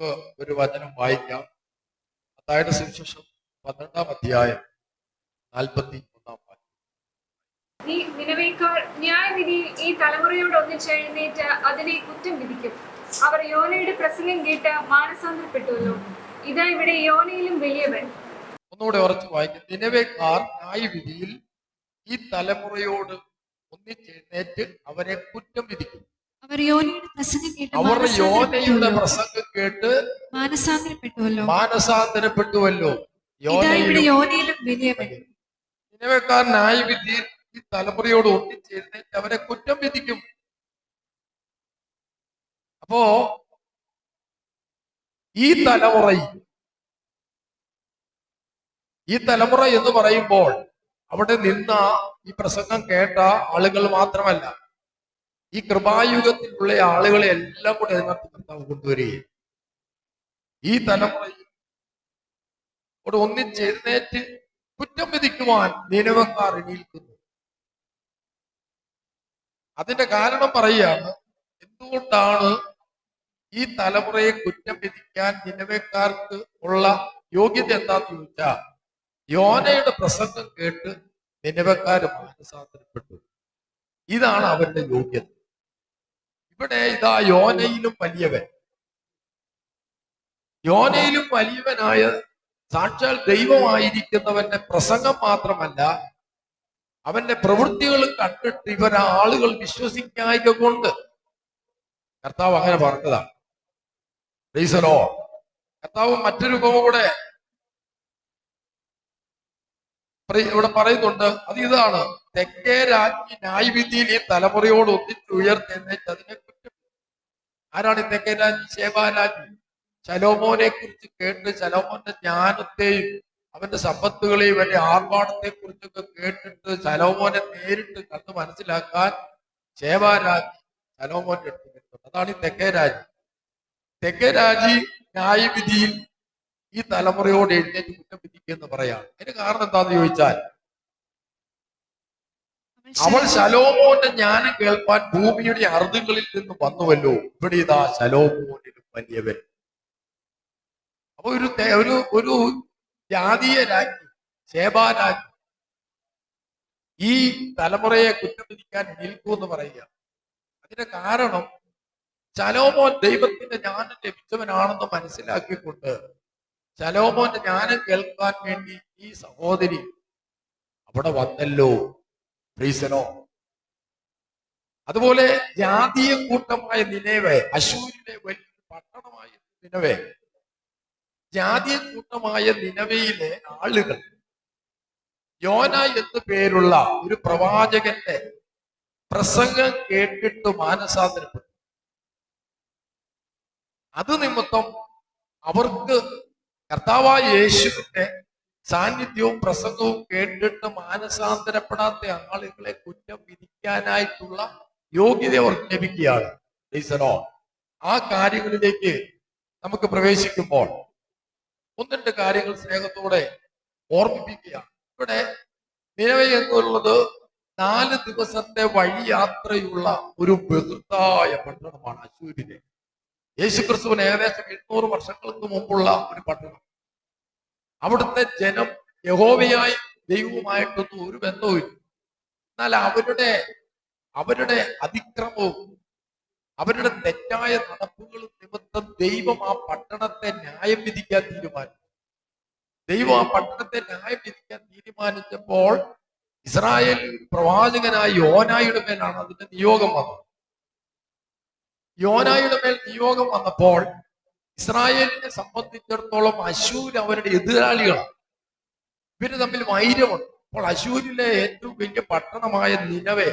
നമുക്ക് ഒരു വചനം വായിക്കാം. മത്തായിയുടെ സുവിശേഷം 12-ാം അധ്യായം 41-ാം വാക്യം. ഈ നിനവേക്കാർ ന്യായവിധിയിൽ ഈ തലമുറയോട് ഒന്നിച്ചെഴുന്നേറ്റ് അതിനെ കുറ്റം വിധിക്കും. അവർ യോനയുടെ പ്രസംഗം കേട്ട് മാനസാന്തരപ്പെട്ടുവല്ലോ. ഇതാ ഇവിടെ യോനയിലും വലിയവൻ. ഒന്നുകൂടെ ഉറച്ചു വായിക്കും. നിനവേക്കാർ ന്യായവിധിയിൽ ഈ തലമുറയോട് ഒന്നിച്ചെഴുന്നേറ്റ് അവരെ കുറ്റം വിധിക്കും. അവർ യോനയുടെ പ്രസംഗം കേട്ട് മാനസാന്തരപ്പെട്ടുവല്ലോ. ഇവിടെ യോനയിലും വലിയവൻ. നിനവേക്കാർ ന്യായവിധിയിൽ ഈ തലമുറയോട് ഒന്നിച്ചെഴുന്നേറ്റ് അവരെ കുറ്റം വിധിക്കും. അപ്പോ ഈ തലമുറ എന്ന് പറയുമ്പോൾ അവിടെ നിന്ന ഈ പ്രസംഗം കേട്ട ആളുകൾ മാത്രമല്ല, ഈ കൃപായുഗത്തിലുള്ള ആളുകളെ എല്ലാം കൂടെ അതിനകത്ത് കർത്താവ് കൊണ്ടുവരികയും ഈ തലമുറയിൽ ഒന്നിച്ചെഴുന്നേറ്റ് കുറ്റം വിധിക്കുവാൻ നിനവക്കാർ എണീൽക്കുന്നു. അതിന്റെ കാരണം പറയുകയാണ്, എന്തുകൊണ്ടാണ് ഈ തലമുറയെ കുറ്റം വിധിക്കാൻ നിനവക്കാർക്ക് ഉള്ള യോഗ്യത എന്താന്ന് ചോദിച്ചാൽ, യോനയുടെ പ്രസംഗം കേട്ട് നിനവക്കാർ മാനസാന്തരപ്പെട്ടു. ഇതാണ് അവരുടെ യോഗ്യത. ഇവിടെ ഇതാ യോനയിലും വലിയവനായ സാക്ഷാൽ ദൈവമായിരിക്കുന്നവന്റെ പ്രസംഗം മാത്രമല്ല, അവന്റെ പ്രവൃത്തികളും കണ്ടിട്ട് ഇവരാളുകൾ വിശ്വസിക്കായ്ക കൊണ്ട് കർത്താവ് അങ്ങനെ പറഞ്ഞതാണ്. കർത്താവ് മറ്റൊരു ഉപമ കൂടെ ഇവിടെ പറയുന്നുണ്ട്. അത് ഇതാണ്: തെക്കേ രാജ്ഞി ന്യായവിധിയിൽ ഈ തലമുറയോട് ഒന്നിച്ച് ഉയർത്തെന്നേറ്റ് അതിനെ കുറ്റം. ആരാണ് ഈ തെക്കേ രാജ്ഞി? ശേബാരാജ്ഞി. ശലോമോനെ കുറിച്ച് കേട്ട് ശലോമോന്റെ ജ്ഞാനത്തെയും അവന്റെ സമ്പത്തുകളെയും അവന്റെ ആർഭാടത്തെ കുറിച്ചൊക്കെ കേട്ടിട്ട് ശലോമോനെ നേരിട്ട് കണ്ട് മനസ്സിലാക്കാൻ ശേബാരാജ്ഞി ശലോമോന്റെ അടുത്ത് വരുന്നുണ്ട്. അതാണ് ഈ തെക്കേ രാജ്ഞി. തെക്കേ രാജ്ഞി ന്യായവിധിയിൽ ഈ തലമുറയോട് എഴുന്നേറ്റ് കുറ്റം വിധിക്കുക എന്ന് പറയാണ്. അതിന് കാരണം എന്താന്ന് ചോദിച്ചാൽ, അവൾ ശലോമോന്റെ ജ്ഞാനം കേൾപ്പാൻ ഭൂമിയുടെ അറുതുകളിൽ നിന്ന് വന്നുവല്ലോ. ഇവിടെ ഇതാ ശലോമോനിലും വലിയവൻ. അപ്പൊ ഒരു ജാതീയ രാജ്ഞി, ശേബാരാജ്ഞി ഈ തലമുറയെ കുറ്റം വിധിക്കാൻ നിൽക്കൂ എന്ന് പറയുക. അതിന്റെ കാരണം ശലോമോൻ ദൈവത്തിന്റെ ജ്ഞാനം ലഭിച്ചവനാണെന്ന് മനസ്സിലാക്കിക്കൊണ്ട് ശലോമോന്റെ ജ്ഞാനം കേൾക്കാൻ വേണ്ടി ഈ സഹോദരി അവിടെ വന്നല്ലോ. പ്രീസനോ. അതുപോലെ ജാതീയ കൂട്ടമായ നിനവേ, അശൂരിലെ വലിയ പട്ടണമായ നിനവേ, ജാതീയ കൂട്ടമായ നിനവയിലെ ആളുകൾ യോന എന്ന് പേരുള്ള ഒരു പ്രവാചകന്റെ പ്രസംഗം കേട്ടിട്ട് മാനസാന്തരപ്പെട്ടു. അത് നിമിത്തം അവർക്ക് കർത്താവായ യേശുവിന്റെ സാന്നിധ്യവും പ്രസംഗവും കേട്ടിട്ട് മാനസാന്തരപ്പെടാത്ത ആളുകളെ കുറ്റം വിധിക്കാനായിട്ടുള്ള യോഗ്യത അവർക്ക് ലഭിക്കുകയാണ്. ആ കാര്യങ്ങളിലേക്ക് നമുക്ക് പ്രവേശിക്കുമ്പോൾ ഒന്ന് രണ്ട് കാര്യങ്ങൾ സ്നേഹത്തോടെ ഓർമ്മിപ്പിക്കുകയാണ്. ഇവിടെ നിലവ എന്നുള്ളത് 4 ദിവസത്തെ വഴിയാത്രയുള്ള ഒരു ബൃഹത്തായ പട്ടണമാണ് അശൂരിലെ. യേശുക്രിസ്തുവിന് ഏകദേശം 800 വർഷങ്ങൾക്ക് മുമ്പുള്ള ഒരു പട്ടണം. അവിടുത്തെ ജനം യഹോവയായി ദൈവവുമായിട്ടൊന്നും ഒരു ബന്ധവുമില്ല. എന്നാൽ അവരുടെ അതിക്രമവും അവരുടെ തെറ്റായ നടപ്പുകളും നിമിത്തം ദൈവം ആ പട്ടണത്തെ ന്യായം വിധിക്കാൻ തീരുമാനിച്ചപ്പോൾ ഇസ്രായേൽ പ്രവാചകനായ യോനായുടെ മേലാണ് അതിന്റെ നിയോഗം വന്നത്. യോനായുടെ മേൽ നിയോഗം വന്നപ്പോൾ ഇസ്രായേലിനെ സംബന്ധിച്ചിടത്തോളം അശൂർ അവരുടെ എതിരാളികളാണ്. ഇവര് തമ്മിൽ വൈരമുണ്ട്. അപ്പോൾ അശൂരിലെ ഏറ്റവും വലിയ പട്ടണമായ നിനവേ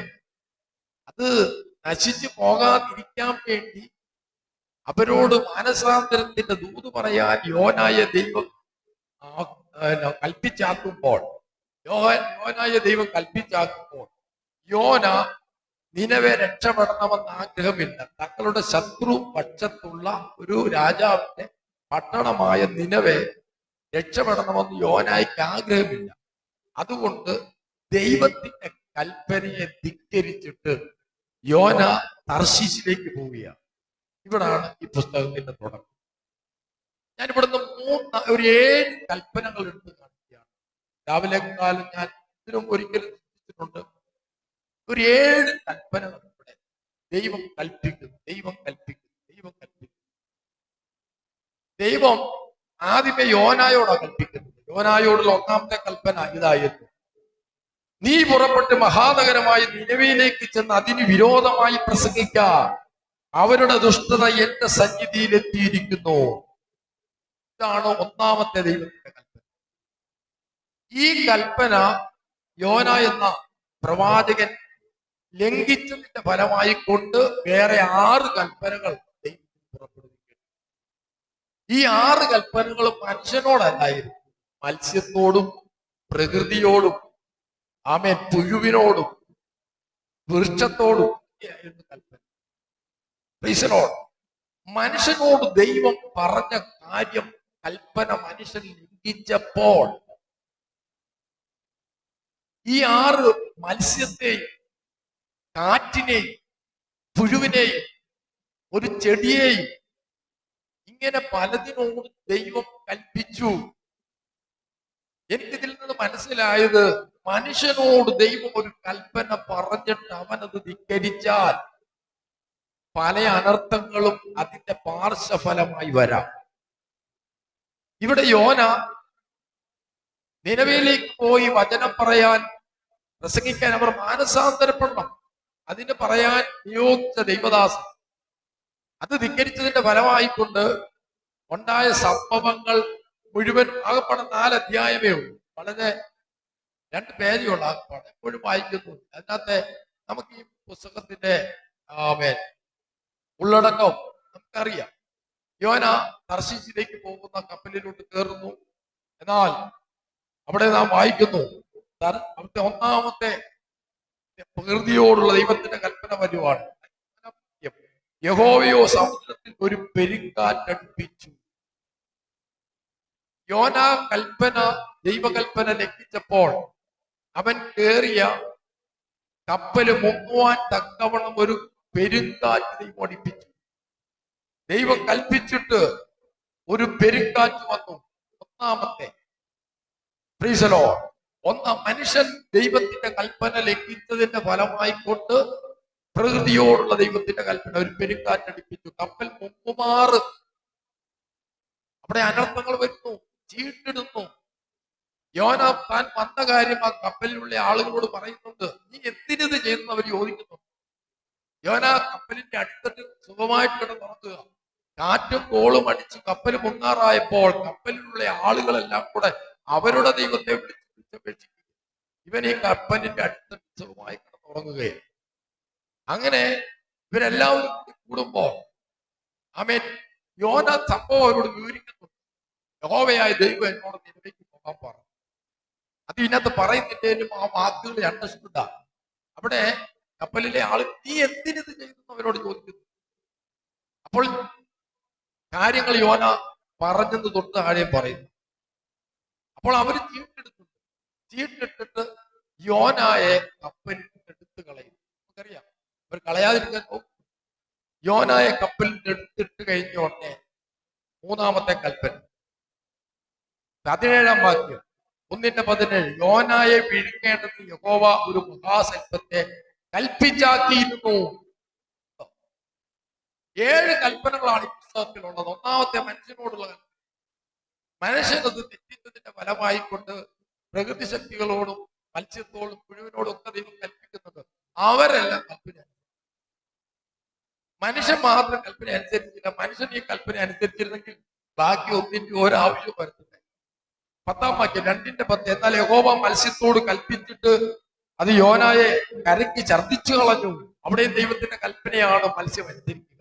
അത് നശിച്ചു പോകാതിരിക്കാൻ വേണ്ടി അവരോട് മാനസാന്തരത്തിന്റെ ദൂത് പറയാൻ യോനായ ദൈവം കൽപ്പിച്ചാക്കുമ്പോൾ യോന നിനവെ രക്ഷപ്പെടണമെന്ന് ആഗ്രഹമില്ല. തങ്ങളുടെ ശത്രു പക്ഷത്തുള്ള ഒരു രാജാവിന്റെ പട്ടണമായ നിനവെ രക്ഷപ്പെടണമെന്ന് യോനായ്ക്ക് ആഗ്രഹമില്ല. അതുകൊണ്ട് ദൈവത്തിന്റെ കൽപ്പനയെ ധിക്കരിച്ചിട്ട് യോന തർശീശിലേക്ക് പോവുകയാണ്. ഇവിടാണ് ഈ പുസ്തകത്തിന്റെ തുടക്കം. ഞാൻ ഇവിടുന്ന് ഒരു 7 കൽപ്പനകൾ എടുത്ത് കാണിക്കുകയാണ്. രാവിലെ കാലം ഞാൻ ഇതിനും ഒരിക്കലും ചിന്തിച്ചിട്ടുണ്ട്. ഒരു 7 കൽപ്പനകൾ ഇവിടെ ദൈവം കൽപ്പിക്കുന്നു. ദൈവം ആദ്യമേ യോനായോടാണ് കൽപ്പിക്കുന്നത്. യോനായോടുള്ള 1-ാമത്തെ കൽപ്പന ഇതായിരുന്നു: നീ പുറപ്പെട്ട് മഹാനഗരമായ നിനവയിലേക്ക് ചെന്ന് അതിന് വിരോധമായി പ്രസംഗിക്ക. അവരുടെ ദുഷ്ടത എന്റെ സന്നിധിയിൽ എത്തിയിരിക്കുന്നു. ഇതാണ് 1-ാമത്തെ ദൈവത്തിന്റെ കൽപ്പന. ഈ കൽപ്പന യോന എന്ന പ്രവാചകൻ ലംഘിച്ചതിന്റെ ഫലമായി കൊണ്ട് വേറെ 6 കൽപ്പനകൾ ദൈവം പുറപ്പെടുവിക്കുന്നു. ഈ 6 കൽപ്പനകളും മനുഷ്യനോടല്ലായിരുന്നു, മത്സ്യത്തോടും പ്രകൃതിയോടും ആമേൻ പുഴുവിനോടും വൃക്ഷത്തോടും ഒക്കെയായിരുന്നു കൽപ്പന. മനുഷ്യനോട് ദൈവം പറഞ്ഞ കാര്യം, കൽപ്പന മനുഷ്യൻ ലംഘിച്ചപ്പോൾ ഈ 6 മത്സ്യത്തെയും കാറ്റിനെയും പുഴുവിനെയും ഒരു ചെടിയെയും ഇങ്ങനെ പലതിനോട് ദൈവം കൽപ്പിച്ചു. എനിക്കിതിൽ നിന്ന് മനസ്സിലായത്, മനുഷ്യനോട് ദൈവം ഒരു കൽപ്പന പറഞ്ഞിട്ട് അവനത് ധിക്കരിച്ചാൽ പല അനർത്ഥങ്ങളും അതിന്റെ പാർശ്വഫലമായി വരാം. ഇവിടെ യോന നിനവയിലേക്ക് പോയി വചനം പറയാൻ, പ്രസംഗിക്കാൻ അവർ മാനസാന്തരപ്പെടണം, അതിന് പറയാൻ നിയോഗിച്ച ദൈവദാസൻ അത് ധിക്കരിച്ചതിന്റെ ഫലമായിക്കൊണ്ട് ഉണ്ടായ സംഭവങ്ങൾ മുഴുവൻ ആകപ്പാടെ 4 അധ്യായമേ ഉള്ളൂ. വളരെ 2 പേജുള്ള ആകപ്പാടെ എപ്പോഴും വായിക്കുന്നു. അതിനകത്തെ നമുക്ക് ഈ പുസ്തകത്തിന്റെ ഉള്ളടക്കം നമുക്കറിയാം. യോന തർശീശിലേക്ക് പോകുന്ന കപ്പലിലോട്ട് കയറുന്നു. എന്നാൽ അവിടെ നാം വായിക്കുന്നു, അവിടുത്തെ 1-ാമത്തെ പ്രകൃതിയോടുള്ള ദൈവത്തിന്റെ കൽപ്പന വരുവാണ്. യഹോവയോ സമുദ്രത്തിൽ ഒരു പെരുങ്കാറ്റടിപ്പിച്ചു. യോന കൽപ്പന, ദൈവകൽപ്പന ലംഘിച്ചപ്പോൾ അവൻ കേറിയ കപ്പല് മുങ്ങുവാൻ തക്കവണ്ണം ഒരു പെരുങ്കാറ്റ് ദൈവം അടിപ്പിച്ചു. ദൈവം കൽപ്പിച്ചിട്ട് ഒരു പെരുങ്കാറ്റ് വന്നു. 1-ാമത്തെ മനുഷ്യൻ ദൈവത്തിന്റെ കൽപ്പന ലംഘിച്ചതിന്റെ ഫലമായിക്കൊണ്ട് പ്രകൃതിയോടുള്ള ദൈവത്തിന്റെ കൽപ്പന ഒരു പെരുങ്കാറ്റടിപ്പിച്ചു. കപ്പൽ മുങ്ങുമാറ് അവിടെ അനർത്ഥങ്ങൾ വരുന്നു, ചീട്ടിടുന്നു. യോന താൻ വന്ന കാര്യം ആ കപ്പലിലുള്ള ആളുകളോട് പറയുന്നുണ്ട്. നീ എന്തിനത് ചെയ്യുന്നു അവർ ചോദിക്കുന്നു. യോന കപ്പലിന്റെ അടിത്തട്ട് സുഖമായിട്ട് കിടന്നുറങ്ങുക. കാറ്റും കോളും അടിച്ച് കപ്പൽ മുങ്ങാറായപ്പോൾ കപ്പലിലുള്ള ആളുകളെല്ലാം കൂടെ അവരുടെ ദൈവത്തെ വിളിച്ചപേക്ഷിക്കുക. ഇവൻ ഈ കപ്പലിന്റെ അടിത്തട്ട് സുഖമായി കിടന്നുറങ്ങുകയാണ്. അങ്ങനെ ഇവരെല്ലാവരും കൂടുമ്പോ ആമേൻ യോന സംഭവം അവരോട് വിവരിക്കുന്നു. യഹോവയായ ദൈവം എന്നോട് നിലവിലേക്ക് പോകാൻ പറഞ്ഞു. അത് ഇതിനകത്ത് പറയുന്നതിന്റെയും ആ വാക്കുകൾ അണ്ടർസ്റ്റുഡാ. അവിടെ കപ്പലിലെ ആള് നീ എന്തിനിത് ചെയ്യുന്നു അവരോട് ചോദിക്കുന്നു. അപ്പോൾ കാര്യങ്ങൾ യോന പറഞ്ഞെന്ന് തൊട്ട് താഴെ പറയുന്നു. അപ്പോൾ അവര് ചീട്ടിട്ടിട്ട് യോനായെ കപ്പലിന്റെ എടുത്ത് കളയും. നമുക്കറിയാം, അവർ കളയാതിരിക്കാൻ നോക്കും. യോനായെ കപ്പലിന്റെ എടുത്തിട്ട് കഴിഞ്ഞ ഉടനെ 3-ാമത്തെ കൽപ്പന 17-ാം വാക്യം 1:17 യോനായെ വിഴുങ്ങേണ്ടത് യഹോവ ഒരു മഹാസർപ്പത്തെ കൽപ്പിച്ചാക്കിയിരുന്നു. 7 കൽപ്പനകളാണ് ഈ പുസ്തകത്തിലുള്ളത്. 1-ാമത്തെ മനുഷ്യനോടുള്ള കൽപ്പന. മനുഷ്യനത് തെറ്റിച്ചതിന്റെ ഫലമായിക്കൊണ്ട് പ്രകൃതി ശക്തികളോടും മത്സ്യത്തോടും പുഴുവിനോടും ഒക്കെ ദൈവം കൽപ്പിക്കുന്നത്. അവരെല്ലാം കൽപ്പന, മനുഷ്യൻ മാത്രം കൽപ്പന അനുസരിച്ചില്ല. മനുഷ്യൻ ഈ കൽപ്പന അനുസരിച്ചിരുന്നെങ്കിൽ ബാക്കി ഒന്നിന്റെ ഒരാവശ്യം വരുന്നില്ല. 10-ാം വാക്യം 2:10 എന്നാൽ യഹോവ മത്സ്യത്തോട് കൽപ്പിച്ചിട്ട് അത് യോനായെ കരയ്ക്ക് ഛർദ്ദിച്ചു കളഞ്ഞു. അവിടെയും ദൈവത്തിന്റെ കൽപ്പനയാണ് മത്സ്യം അനുസരിക്കുക.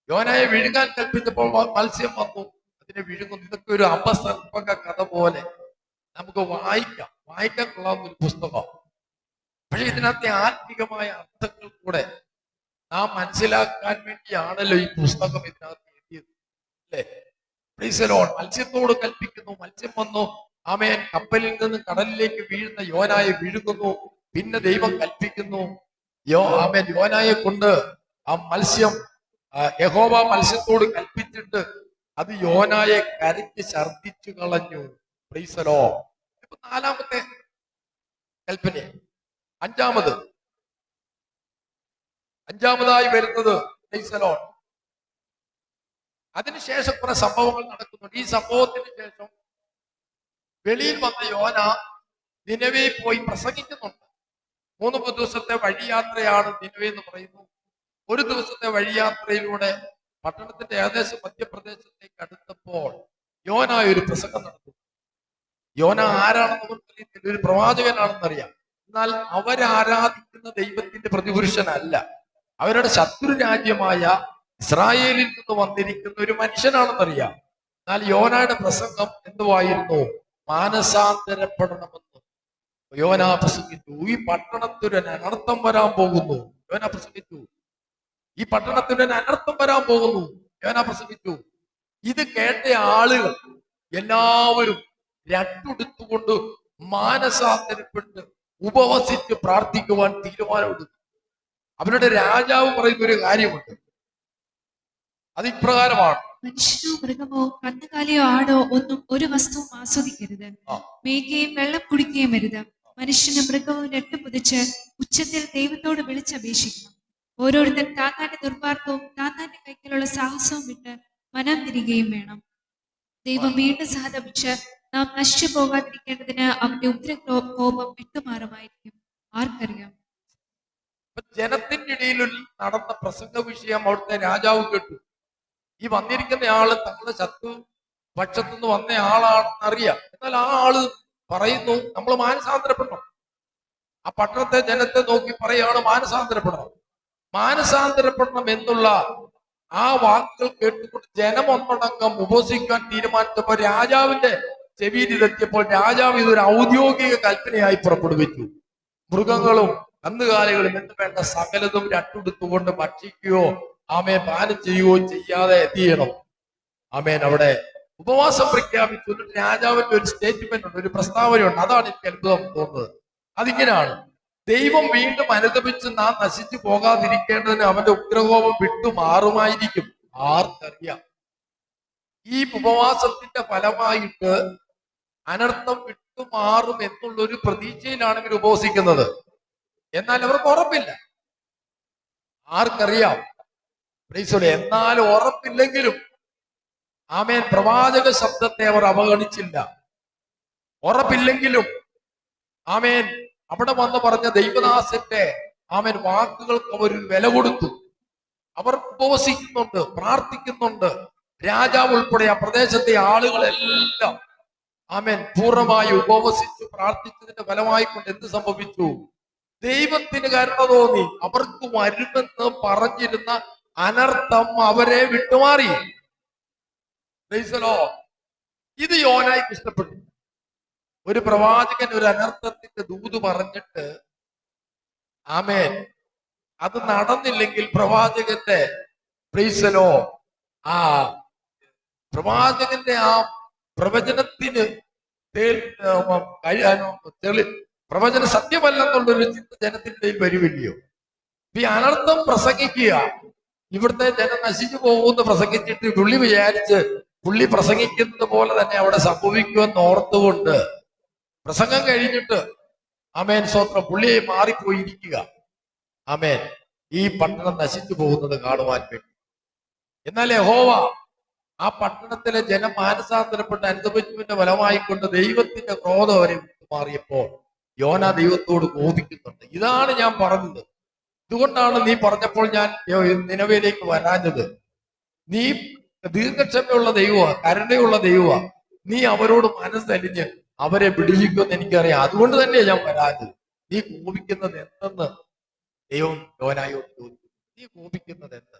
യോനായെ വിഴുങ്ങാൻ കൽപ്പിച്ചപ്പോൾ മത്സ്യം വന്നു, അതിനെ വിഴുങ്ങുന്നു. ഇതൊക്കെ ഒരു അപസർപ്പക കഥ പോലെ നമുക്ക് വായിക്കാൻ കൊള്ളാവുന്ന ഒരു പുസ്തകം. പക്ഷെ ഇതിനകത്തെ ആത്മീകമായ അർത്ഥങ്ങൾ കൂടെ നാം മനസ്സിലാക്കാൻ വേണ്ടിയാണല്ലോ ഈ പുസ്തകം ഇതിനകത്ത് എഴുതിയത്, അല്ലേ? Praise the Lord. മത്സ്യത്തോട് കൽപ്പിക്കുന്നു, മത്സ്യം വന്നു. ആമേൻ. കപ്പലിൽ നിന്ന് കടലിലേക്ക് വീഴുന്ന യോനായെ വിഴുങ്ങുന്നു. പിന്നെ ദൈവം കൽപ്പിക്കുന്നു, ആമേൻ, യോനായെ കൊണ്ട് ആ മത്സ്യം യഹോവ മത്സ്യത്തോട് കൽപ്പിച്ചിട്ട് അത് യോനായെ കരയ്ക്ക് ഛർദ്ദിച്ചു കളഞ്ഞു. Price the Lord. ഇപ്പൊ നാലാമത്തെ കൽപ്പന. അഞ്ചാമതായി വരുന്നത് പ്രൈസ് ദി ലോർഡ്. അതിനുശേഷം കുറെ സംഭവങ്ങൾ നടക്കുന്നുണ്ട്. ഈ സംഭവത്തിന് ശേഷം വെളിയിൽ വന്ന യോന നിനവേ പോയി പ്രസംഗിക്കുന്നുണ്ട്. 3 ദിവസത്തെ വഴിയാത്രയാണ് നിനവേ എന്ന് പറയുന്നു. ഒരു ദിവസത്തെ വഴിയാത്രയിലൂടെ പട്ടണത്തിന്റെ ഏകദേശം മധ്യപ്രദേശത്തേക്ക് അടുത്തപ്പോൾ യോന ഒരു പ്രസംഗം നടത്തുന്നു. യോന ആരാണെന്ന് അവർക്കറിയത്തില്ല, ഒരു പ്രവാചകനാണെന്നറിയാം. എന്നാൽ അവരാരാധിക്കുന്ന ദൈവത്തിന്റെ പ്രതിപുരുഷനല്ല, അവരുടെ ശത്രു രാജ്യമായ ഇസ്രായേലിൽ നിന്ന് വന്നിരിക്കുന്ന ഒരു മനുഷ്യനാണെന്നറിയാം. എന്നാൽ യോനയുടെ പ്രസംഗം എന്തുവായിരുന്നു? മാനസാന്തരപ്പെടണമെന്ന് യോന പ്രസംഗിച്ചു. ഈ പട്ടണത്തിന് അനർത്ഥം വരാൻ പോകുന്നു. യോന പ്രസംഗിച്ചു. ഈ പട്ടണത്തിന് അനർത്ഥം വരാൻ പോകുന്നു. യോന പ്രസംഗിച്ചു. ഇത് കേട്ട ആളുകൾ എല്ലാവരും രട്ടുടുത്തുകൊണ്ട് മാനസാന്തരപ്പെട്ട് ഉപവസിച്ച് പ്രാർത്ഥിക്കുവാൻ തീരുമാനമെടുത്തു. അവരുടെ രാജാവ് പറയുന്ന ഒരു കാര്യമുണ്ട്. അത് ഇപ്രകാരമാണ്: മനുഷ്യനോ മൃഗമോ കന്നുകാലിയോ ആടോ ഒന്നും ഒരു വസ്തുവും ആസ്വദിക്കരുത്. മേയ്ക്കുകയും വെള്ളം കുടിക്കുകയും അരുത്. മനുഷ്യനും മൃഗവും രട്ടുപുതിച്ച് ഉച്ചത്തിൽ ദൈവത്തോട് വിളിച്ചപേക്ഷിക്കണം. ഓരോരുത്തർ താത്താന്റെ ദുർമാർഗവും താത്താന്റെ കൈക്കലുള്ള സാഹസവും വിട്ട് മനം തിരികെയും വേണം. ദൈവം വീണ്ടും സഹതപിച്ച് നാം നശിച്ചു പോകാതിരിക്കേണ്ടതിന് അവന്റെ ഉഗ്രകോപം വിട്ടുമാറുമായിരിക്കും. ആർക്കറിയാം? ജനത്തിന്റെ ഇടയിൽ നടന്ന പ്രസംഗ വിഷയം അവിടുത്തെ രാജാവ് കേട്ടു. ഈ വന്നിരിക്കുന്ന ആള് തങ്ങളുടെ ശത്രു പക്ഷത്തുനിന്ന് വന്ന ആളാണെന്ന് അറിയാം. എന്നാൽ ആ ആള് പറയുന്നു, നമ്മൾ മാനസാന്തരപ്പെടണം. ആ പട്ടണത്തെ ജനത്തെ നോക്കി പറയാണ്, മാനസാന്തരപ്പെടണം എന്നുള്ള ആ വാക്കുകൾ കേട്ടുകൊണ്ട് ജനം ഒന്നടങ്കം ഉപവസിക്കാൻ തീരുമാനിച്ചപ്പോൾ രാജാവിന്റെ ചെവിയിലെത്തിയപ്പോൾ രാജാവ് ഇതൊരു ഔദ്യോഗിക കൽപ്പനയായി പുറപ്പെടുവിച്ചു. മൃഗങ്ങളും കന്നുകാലികളും എന്ന് വേണ്ട സകലതും രട്ടുടുത്തുകൊണ്ട് ഭക്ഷിക്കുകയോ പാനം ചെയ്യുകയോ ചെയ്യാതെ എന്ത് ചെയ്യണം? അവിടെ ഉപവാസം പ്രഖ്യാപിച്ചു. രാജാവിന്റെ ഒരു സ്റ്റേറ്റ്മെന്റ് ഉണ്ട്, ഒരു പ്രസ്താവനയുണ്ട്. അതാണ് എനിക്ക് അത്ഭുതം തോന്നുന്നത്. അതിങ്ങനെയാണ്: ദൈവം വീണ്ടും അനുദപിച്ച് നാം നശിച്ചു പോകാതിരിക്കേണ്ടതിന് അവന്റെ ഉഗ്രകോപം വിട്ടുമാറുമായിരിക്കും. ആർക്കറിയാം? ഈ ഉപവാസത്തിന്റെ ഫലമായിട്ട് അനർത്ഥം വിട്ടുമാറും എന്നുള്ളൊരു പ്രതീക്ഷയിലാണ് ഇവർ ഉപവസിക്കുന്നത്. എന്നാൽ അവർക്ക് ഉറപ്പില്ല. ആർക്കറിയാം? എന്നാൽ ഉറപ്പില്ലെങ്കിലും പ്രവാചക ശബ്ദത്തെ അവർ അവഗണിച്ചില്ല. ഉറപ്പില്ലെങ്കിലും അവിടെ വന്ന് പറഞ്ഞ ദൈവദാസന്റെ വാക്കുകൾക്ക് അവർ വില കൊടുത്തു. അവർ ഉപവസിക്കുന്നുണ്ട്, പ്രാർത്ഥിക്കുന്നുണ്ട്. രാജാവ് ഉൾപ്പെടെ ആ പ്രദേശത്തെ ആളുകളെല്ലാം പൂർണ്ണമായി ഉപവസിച്ചു പ്രാർത്ഥിച്ചതിന്റെ ഫലമായിക്കൊണ്ട് എന്ത് സംഭവിച്ചു? ദൈവത്തിന് കരുണ തോന്നി. അവർക്ക് വരുമെന്ന് പറഞ്ഞിരുന്ന അനർത്ഥം അവരെ വിട്ടുമാറി. ഇത് യോനായ്ക്ക് ഇഷ്ടപ്പെട്ടു. ഒരു പ്രവാചകൻ ഒരു അനർത്ഥത്തിന്റെ ദൂത് പറഞ്ഞിട്ട് അത് നടന്നില്ലെങ്കിൽ പ്രവാചകന്റെ പ്രവാചകന്റെ ആ പ്രവചനത്തിന് പ്രവചന സത്യമല്ലെന്നുള്ളൊരു ചിന്ത ജനത്തിന്റെ വരുമില്ലയോ? ഈ അനർത്ഥം പ്രസംഗിക്കുക, ഇവിടുത്തെ ജനം നശിച്ചു പോകുമെന്ന് പ്രസംഗിച്ചിട്ട് പുള്ളി വിചാരിച്ച് പുള്ളി പ്രസംഗിക്കുന്നത് പോലെ തന്നെ അവിടെ സംഭവിക്കുമെന്ന് ഓർത്തുകൊണ്ട് പ്രസംഗം കഴിഞ്ഞിട്ട് സ്വത്രം പുള്ളിയെ മാറിപ്പോയിരിക്കുക. ഈ പട്ടണം നശിച്ചു പോകുന്നത് കാണുവാൻ വേണ്ടി. എന്നാൽ യഹോവ ആ പട്ടണത്തിലെ ജനം മാനസാന്തരപ്പെട്ട് അനുദപിച്ചതിന്റെ ഫലമായിക്കൊണ്ട് ദൈവത്തിന്റെ ക്രോധം അവരെ മാറിയപ്പോൾ യോന ദൈവത്തോട് കോപിക്കുന്നുണ്ട്. ഇതാണ് ഞാൻ പറഞ്ഞത്. ഇതുകൊണ്ടാണ് നീ പറഞ്ഞപ്പോൾ ഞാൻ നിനവയിലേക്ക് വരാഞ്ഞത്. നീ ദീർഘക്ഷമയുള്ള ദൈവമാ, കരുണയുള്ള ദൈവമാ. നീ അവരോട് മനസ്സലിഞ്ഞ് അവരെ പിടിപ്പിക്കുമെന്ന് എനിക്കറിയാം. അതുകൊണ്ട് തന്നെ ഞാൻ വരാഞ്ഞത്. നീ കോപിക്കുന്നത് എന്തെന്ന് ദൈവം യോനായോട് ചോദിച്ചു. നീ കോപിക്കുന്നത് എന്ത്?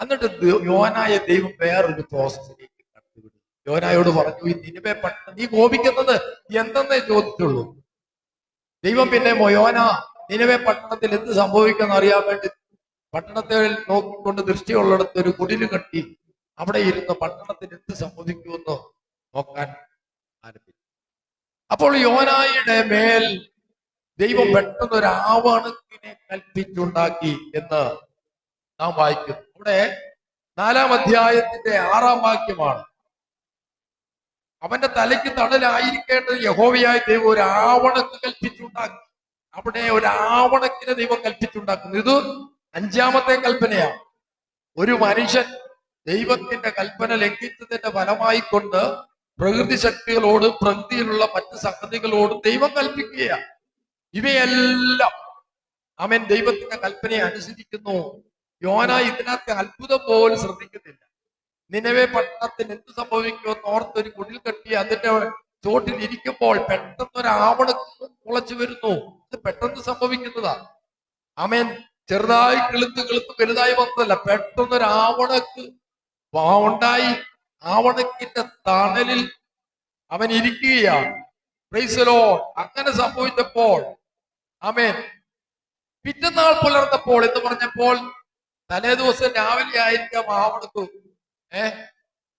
എന്നിട്ട് യോനായ ദൈവം വേറൊരു പ്രോസസ്സിലേക്ക് കടത്തിവിടും. യോനായോട് പറഞ്ഞു, ഈ നിനിവെ പട്ടണം നീ കോപിക്കുന്നത് എന്തെന്നേ ചോദിച്ചുള്ളൂ. ദൈവം പിന്നെ യോന നിനിവെ പട്ടണത്തിൽ എന്ത് സംഭവിക്കുമെന്ന് അറിയാൻ വേണ്ടി പട്ടണത്തെ നോക്കിക്കൊണ്ട് ദൃഷ്ടിയുള്ളിടത്ത് ഒരു കുടില് കെട്ടി അവിടെ ഇരുന്ന് പട്ടണത്തിന് എന്ത് സംഭവിക്കുമെന്ന് നോക്കാൻ ആരംഭിച്ചു. അപ്പോൾ യോനായുടെ മേൽ ദൈവം പെട്ടെന്ന് ഒരു ആവണക്കിനെ കൽപ്പിച്ചുണ്ടാക്കി എന്ന് നാം വായിക്കുന്നു. അവിടെ 4-ാം അധ്യായത്തിന്റെ 6-ാം വാക്യമാണ്. അവന്റെ തലയ്ക്ക് തണലായിരിക്കേണ്ടത് യഹോവയായ ദൈവം ഒരു ആവണക്ക് കൽപ്പിച്ചുണ്ടാക്കി. അവിടെ ഒരു ആവണക്കിനെ ദൈവം കൽപ്പിച്ചുണ്ടാക്കുന്നു. ഇത് 5-ാമത്തെ കൽപ്പനയാണ്. ഒരു മനുഷ്യൻ ദൈവത്തിന്റെ കൽപ്പന ലംഘിച്ചതിന്റെ ഫലമായി കൊണ്ട് പ്രകൃതി ശക്തികളോട് പ്രകൃതിയിലുള്ള മറ്റ് സംഗതികളോടും ദൈവം കൽപ്പിക്കുകയാണ്. ഇവയെല്ലാം അവൻ ദൈവത്തിന്റെ കൽപ്പനയെ അനുസരിക്കുന്നു. യോന ഇതിനകത്ത് അത്ഭുതം പോലും ശ്രദ്ധിക്കുന്നില്ല. നിനവെ പട്ടണത്തിന് എന്ത് സംഭവിക്കുമെന്ന് ഓർത്തൊരു കുടിൽ കെട്ടി അതിന്റെ ചോട്ടിൽ ഇരിക്കുമ്പോൾ പെട്ടെന്നൊരു ആവണക്ക് മുളച്ചു വരുന്നു. ഇത് പെട്ടെന്ന് സംഭവിക്കുന്നതാണ്. അവൻ ചെറുതായി കിളുത്ത് വലുതായി വന്നതല്ല, പെട്ടെന്നൊരു ആവണക്ക് ഉണ്ടായി. ആവണക്കിന്റെ തണലിൽ അവൻ ഇരിക്കുകയാണ്. Price the Lord. അങ്ങനെ സംഭവിച്ചപ്പോൾ ആമേൻ പിറ്റന്നാൾ പുലർന്നപ്പോൾ എന്ന് പറഞ്ഞപ്പോൾ തലേ ദിവസം രാവിലെ ആയിരിക്കാം ആവണക്ക്